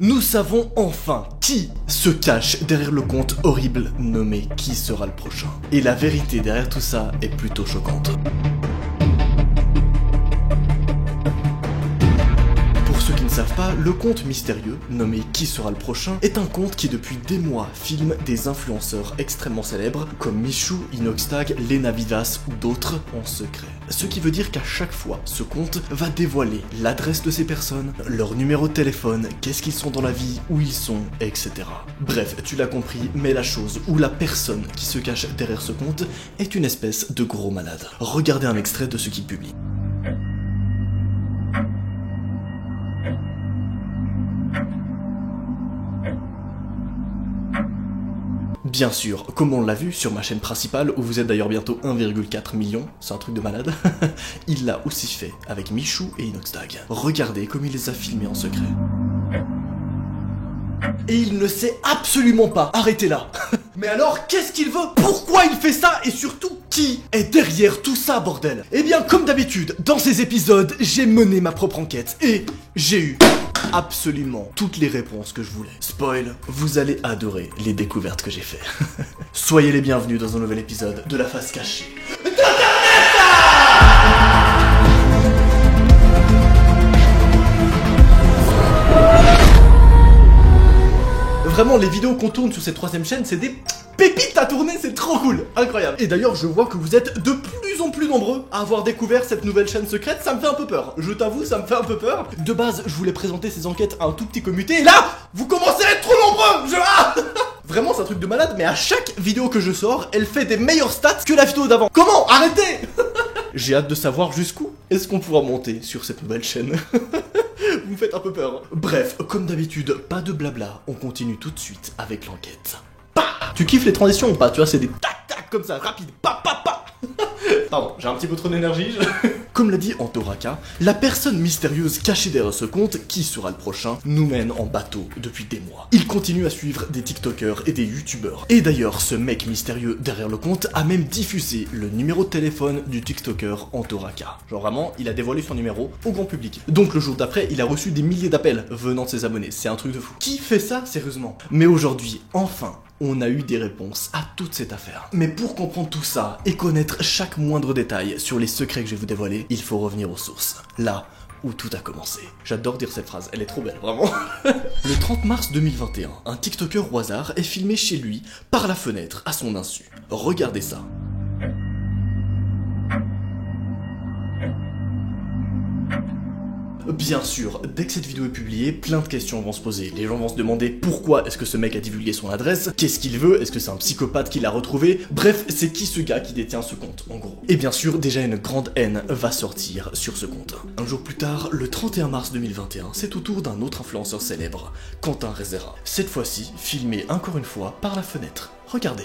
Nous savons enfin qui se cache derrière le compte horrible nommé Qui sera le prochain. Et la vérité derrière tout ça est plutôt choquante. Ceux qui ne savent pas, le compte mystérieux, nommé Qui sera le prochain, est un compte qui depuis des mois filme des influenceurs extrêmement célèbres comme Michou, Inoxtag, Lena Vivas ou d'autres en secret. Ce qui veut dire qu'à chaque fois, ce compte va dévoiler l'adresse de ces personnes, leur numéro de téléphone, qu'est-ce qu'ils sont dans la vie, où ils sont, etc. Bref, tu l'as compris, mais la chose ou la personne qui se cache derrière ce compte est une espèce de gros malade. Regardez un extrait de ce qu'il publie. Bien sûr, comme on l'a vu sur ma chaîne principale, où vous êtes d'ailleurs bientôt 1,4 million, c'est un truc de malade, il l'a aussi fait avec Michou et Inoxtag. Regardez comme il les a filmés en secret. Et il ne sait absolument pas arrêter là. Mais alors, qu'est-ce qu'il veut? Pourquoi il fait ça? Et surtout, qui est derrière tout ça, bordel? Eh bien, comme d'habitude, dans ces épisodes, j'ai mené ma propre enquête et j'ai eu absolument toutes les réponses que je voulais. Spoil, vous allez adorer les découvertes que j'ai fait. Soyez les bienvenus dans un nouvel épisode de La Face Cachée d'Internet. Vraiment, les vidéos qu'on tourne sur cette troisième chaîne, c'est des pépites à tourner, c'est trop cool, incroyable. Et d'ailleurs, je vois que vous êtes de plus en plus nombreux à avoir découvert cette nouvelle chaîne secrète, ça me fait un peu peur. Je t'avoue, ça me fait un peu peur. De base, je voulais présenter ces enquêtes à un tout petit comité, et là, vous commencez à être trop nombreux. Vraiment, c'est un truc de malade, mais à chaque vidéo que je sors, elle fait des meilleures stats que la vidéo d'avant. Comment? Arrêtez. J'ai hâte de savoir jusqu'où est-ce qu'on pourra monter sur cette nouvelle chaîne. Vous me faites un peu peur. Bref, comme d'habitude, pas de blabla, on continue tout de suite avec l'enquête. Tu kiffes les transitions ou pas? Tu vois, c'est des tac tac comme ça, rapide, pa. Pardon, j'ai un petit peu trop d'énergie. Comme l'a dit Antoraka, la personne mystérieuse cachée derrière ce compte, Qui sera le prochain, nous mène en bateau depuis des mois. Il continue à suivre des TikTokers et des YouTubeurs. Et d'ailleurs, ce mec mystérieux derrière le compte a même diffusé le numéro de téléphone du TikToker Antoraka. Genre vraiment, il a dévoilé son numéro au grand public. Donc le jour d'après, il a reçu des milliers d'appels venant de ses abonnés. C'est un truc de fou. Qui fait ça, sérieusement? Mais aujourd'hui, enfin, on a eu des réponses à toute cette affaire. Mais pour comprendre tout ça et connaître chaque moindre détail sur les secrets que je vais vous dévoiler, il faut revenir aux sources. Là où tout a commencé. J'adore dire cette phrase, elle est trop belle, vraiment. Le 30 mars 2021, un TikToker au hasard est filmé chez lui, par la fenêtre, à son insu. Regardez ça. Bien sûr, dès que cette vidéo est publiée, plein de questions vont se poser. Les gens vont se demander pourquoi est-ce que ce mec a divulgué son adresse, qu'est-ce qu'il veut, est-ce que c'est un psychopathe qui l'a retrouvé, bref, c'est qui ce gars qui détient ce compte, en gros. Et bien sûr, déjà une grande haine va sortir sur ce compte. Un jour plus tard, le 31 mars 2021, c'est au tour d'un autre influenceur célèbre, Quentin Rezera. Cette fois-ci, filmé encore une fois par la fenêtre. Regardez.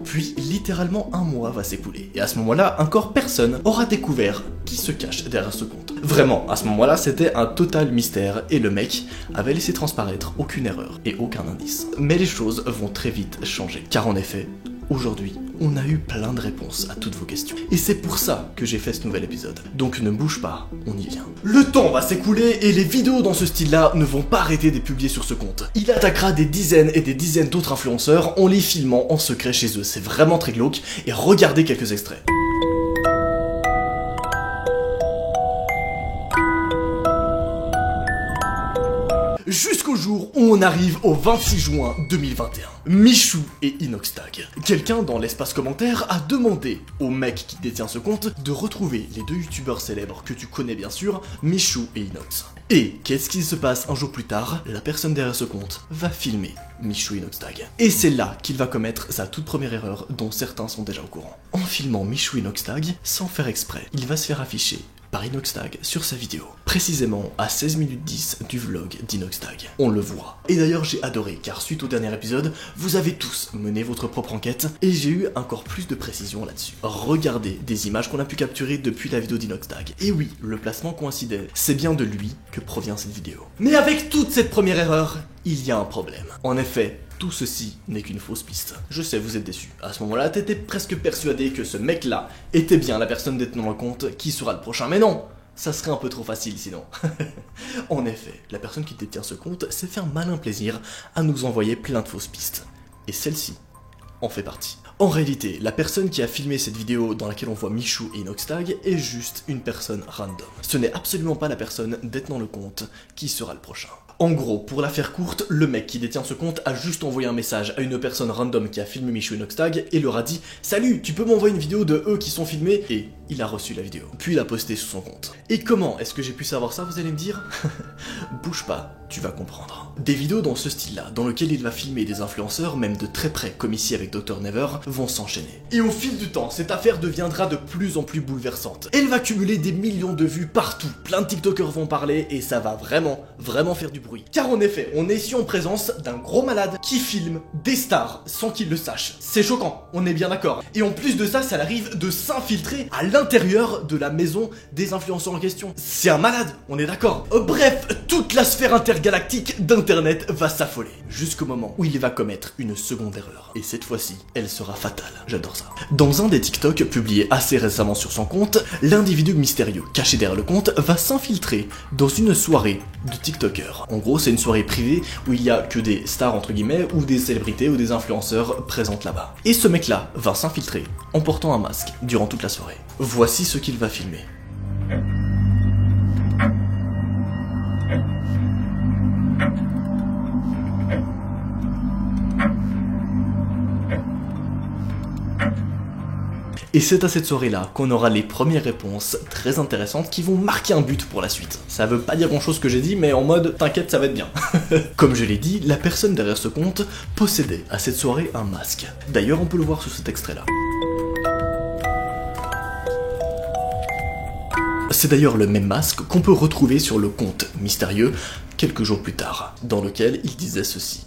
Puis, littéralement un mois va s'écouler. Et à ce moment-là, encore personne aura découvert qui se cache derrière ce compte. Vraiment, à ce moment-là, c'était un total mystère et le mec avait laissé transparaître aucune erreur et aucun indice. Mais les choses vont très vite changer. Car en effet, aujourd'hui, on a eu plein de réponses à toutes vos questions. Et c'est pour ça que j'ai fait ce nouvel épisode. Donc ne bouge pas, on y vient. Le temps va s'écouler et les vidéos dans ce style-là ne vont pas arrêter d'être publiées sur ce compte. Il attaquera des dizaines et des dizaines d'autres influenceurs en les filmant en secret chez eux. C'est vraiment très glauque. Et regardez quelques extraits. Jusqu'au jour où on arrive au 26 juin 2021. Michou et Inoxtag. Quelqu'un dans l'espace commentaire a demandé au mec qui détient ce compte de retrouver les deux youtubeurs célèbres que tu connais bien sûr, Michou et Inox. Et qu'est-ce qui se passe un jour plus tard? La personne derrière ce compte va filmer Michou et Inoxtag. Et c'est là qu'il va commettre sa toute première erreur dont certains sont déjà au courant. En filmant Michou et Inoxtag, sans faire exprès, il va se faire afficher par Inoxtag sur sa vidéo, précisément à 16 minutes 10 du vlog d'Inoxtag. On le voit. Et d'ailleurs j'ai adoré, car suite au dernier épisode, vous avez tous mené votre propre enquête, et j'ai eu encore plus de précision là-dessus. Regardez des images qu'on a pu capturer depuis la vidéo d'Inoxtag. Et oui, le placement coïncidait, c'est bien de lui que provient cette vidéo. Mais avec toute cette première erreur, il y a un problème. En effet, tout ceci n'est qu'une fausse piste. Je sais, vous êtes déçus. À ce moment-là, t'étais presque persuadé que ce mec-là était bien la personne détenant le compte qui sera le prochain, mais non! Ça serait un peu trop facile sinon. En effet, la personne qui détient ce compte s'est fait un malin plaisir à nous envoyer plein de fausses pistes. Et celle-ci en fait partie. En réalité, la personne qui a filmé cette vidéo dans laquelle on voit Michou et Inoxtag est juste une personne random. Ce n'est absolument pas la personne détenant le compte qui sera le prochain. En gros, pour la faire courte, le mec qui détient ce compte a juste envoyé un message à une personne random qui a filmé Michou et Inoxtag et leur a dit « Salut, tu peux m'envoyer une vidéo de eux qui sont filmés ?» Et il a reçu la vidéo. Puis il a posté sur son compte. Et comment est-ce que j'ai pu savoir ça, vous allez me dire? Bouge pas, tu vas comprendre. Des vidéos dans ce style-là, dans lequel il va filmer des influenceurs, même de très près, comme ici avec Dr Never, vont s'enchaîner. Et au fil du temps, cette affaire deviendra de plus en plus bouleversante. Elle va cumuler des millions de vues partout, plein de TikTokers vont parler, et ça va vraiment faire du bruit. Car en effet, on est ici en présence d'un gros malade qui filme des stars sans qu'ils le sachent. C'est choquant, on est bien d'accord. Et en plus de ça, ça arrive de s'infiltrer à l'intérieur de la maison des influenceurs en question. C'est un malade, on est d'accord. Bref, toute la sphère intergalactique d'internet va s'affoler. Jusqu'au moment où il va commettre une seconde erreur. Et cette fois-ci, elle sera fatale. J'adore ça. Dans un des TikTok publiés assez récemment sur son compte, l'individu mystérieux caché derrière le compte va s'infiltrer dans une soirée de TikTokers. En gros, c'est une soirée privée où il y a que des stars entre guillemets ou des célébrités ou des influenceurs présentes là-bas. Et ce mec-là va s'infiltrer en portant un masque durant toute la soirée. Voici ce qu'il va filmer. Et c'est à cette soirée-là qu'on aura les premières réponses très intéressantes qui vont marquer un but pour la suite. Ça veut pas dire grand-chose que j'ai dit, mais en mode t'inquiète, ça va être bien. Comme je l'ai dit, la personne derrière ce compte possédait à cette soirée un masque. D'ailleurs, on peut le voir sur cet extrait-là. C'est d'ailleurs le même masque qu'on peut retrouver sur le compte mystérieux quelques jours plus tard, dans lequel il disait ceci.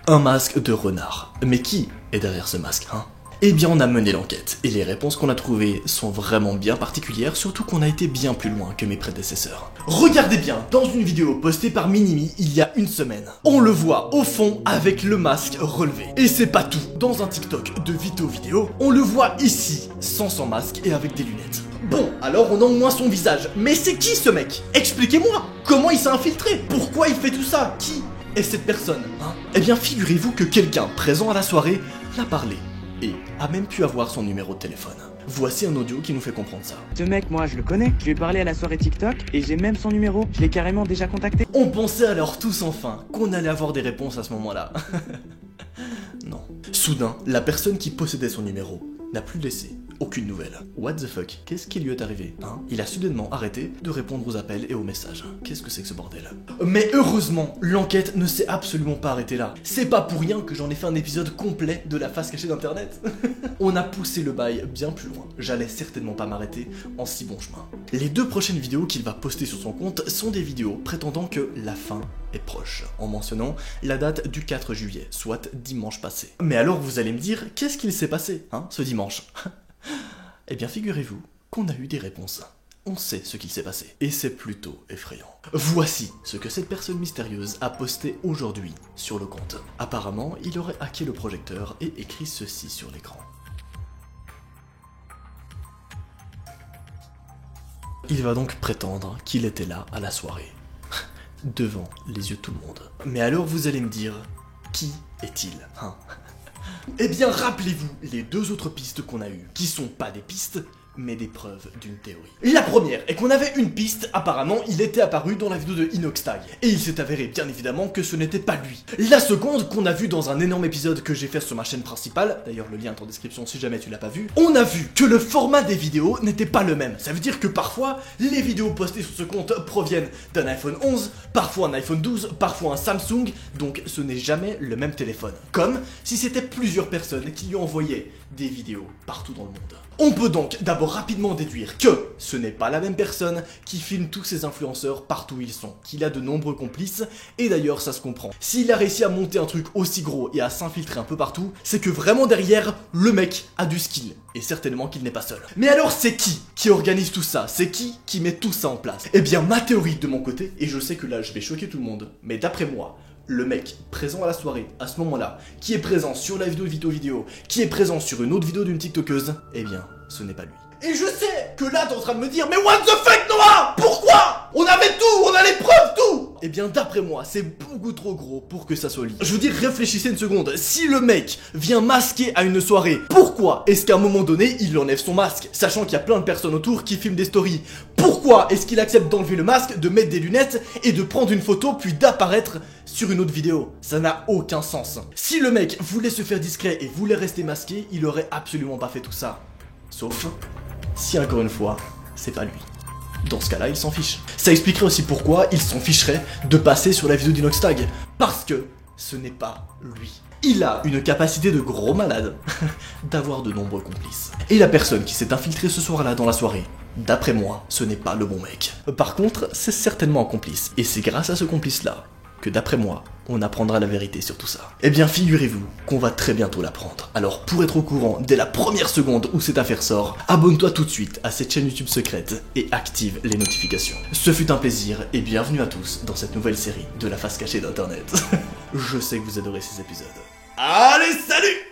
Un masque de renard. Mais qui est derrière ce masque, hein? Eh bien, on a mené l'enquête, et les réponses qu'on a trouvées sont vraiment bien particulières, surtout qu'on a été bien plus loin que mes prédécesseurs. Regardez bien, dans une vidéo postée par Minimi il y a une semaine, on le voit au fond avec le masque relevé. Et c'est pas tout, dans un TikTok de Vito Vidéo, on le voit ici, sans son masque et avec des lunettes. Bon, alors on a au moins son visage, mais c'est qui ce mec? Expliquez-moi! Comment il s'est infiltré? Pourquoi il fait tout ça? Qui est cette personne, hein? Eh bien, figurez-vous que quelqu'un présent à la soirée l'a parlé et a même pu avoir son numéro de téléphone. Voici un audio qui nous fait comprendre ça. Ce mec, moi, je le connais. Je lui ai parlé à la soirée TikTok et j'ai même son numéro. Je l'ai carrément déjà contacté. On pensait alors tous enfin qu'on allait avoir des réponses à ce moment-là. Non. Soudain, la personne qui possédait son numéro n'a plus laissé aucune nouvelle. What the fuck? Qu'est-ce qui lui est arrivé, hein? Il a soudainement arrêté de répondre aux appels et aux messages. Qu'est-ce que c'est que ce bordel? Mais heureusement, l'enquête ne s'est absolument pas arrêtée là. C'est pas pour rien que j'en ai fait un épisode complet de la face cachée d'internet. On a poussé le bail bien plus loin. J'allais certainement pas m'arrêter en si bon chemin. Les 2 prochaines vidéos qu'il va poster sur son compte sont des vidéos prétendant que la fin est proche, en mentionnant la date du 4 juillet, soit dimanche passé. Mais alors vous allez me dire, qu'est-ce qu'il s'est passé, hein, ce dimanche? Eh bien figurez-vous qu'on a eu des réponses. On sait ce qu'il s'est passé. Et c'est plutôt effrayant. Voici ce que cette personne mystérieuse a posté aujourd'hui sur le compte. Apparemment, il aurait hacké le projecteur et écrit ceci sur l'écran. Il va donc prétendre qu'il était là à la soirée. Devant les yeux de tout le monde. Mais alors vous allez me dire, qui est-il, hein? Eh bien rappelez-vous les 2 autres pistes qu'on a eues, qui sont pas des pistes, mais des preuves d'une théorie. La première est qu'on avait une piste, apparemment il était apparu dans la vidéo de Inoxtag, et il s'est avéré bien évidemment que ce n'était pas lui. La seconde, qu'on a vu dans un énorme épisode que j'ai fait sur ma chaîne principale, d'ailleurs le lien est en description si jamais tu l'as pas vu, on a vu que le format des vidéos n'était pas le même. Ça veut dire que parfois, les vidéos postées sur ce compte proviennent d'un iPhone 11, parfois un iPhone 12, parfois un Samsung, donc ce n'est jamais le même téléphone. Comme si c'était plusieurs personnes qui lui envoyaient des vidéos partout dans le monde. On peut donc d'abord rapidement déduire que ce n'est pas la même personne qui filme tous ces influenceurs partout où ils sont, qu'il a de nombreux complices, et d'ailleurs ça se comprend. S'il a réussi à monter un truc aussi gros et à s'infiltrer un peu partout, c'est que vraiment derrière, le mec a du skill, et certainement qu'il n'est pas seul. Mais alors c'est qui organise tout ça? C'est qui met tout ça en place? Eh bien ma théorie de mon côté, et je sais que là je vais choquer tout le monde, mais d'après moi, le mec présent à la soirée, à ce moment-là, qui est présent sur la vidéo, qui est présent sur une autre vidéo d'une tiktokeuse, eh bien, ce n'est pas lui. Et je sais que là t'es en train de me dire, mais what the fuck Noah? Pourquoi? On avait tout, on a les preuves, tout. Eh bien d'après moi, c'est beaucoup trop gros pour que ça soit lui. Je veux dire, réfléchissez une seconde, si le mec vient masqué à une soirée, pourquoi est-ce qu'à un moment donné, il enlève son masque, sachant qu'il y a plein de personnes autour qui filment des stories? Pourquoi est-ce qu'il accepte d'enlever le masque, de mettre des lunettes et de prendre une photo puis d'apparaître sur une autre vidéo? Ça n'a aucun sens. Si le mec voulait se faire discret et voulait rester masqué, il aurait absolument pas fait tout ça. Sauf si encore une fois, c'est pas lui. Dans ce cas-là, il s'en fiche. Ça expliquerait aussi pourquoi il s'en ficherait de passer sur la vidéo d'Inoxtag. Parce que ce n'est pas lui. Il a une capacité de gros malade d'avoir de nombreux complices. Et la personne qui s'est infiltrée ce soir-là dans la soirée, d'après moi, ce n'est pas le bon mec. Par contre, c'est certainement un complice. Et c'est grâce à ce complice-là que d'après moi, on apprendra la vérité sur tout ça. Eh bien, figurez-vous qu'on va très bientôt l'apprendre. Alors, pour être au courant dès la première seconde où cette affaire sort, abonne-toi tout de suite à cette chaîne YouTube secrète et active les notifications. Ce fut un plaisir et bienvenue à tous dans cette nouvelle série de la face cachée d'Internet. Je sais que vous adorez ces épisodes. Allez, salut!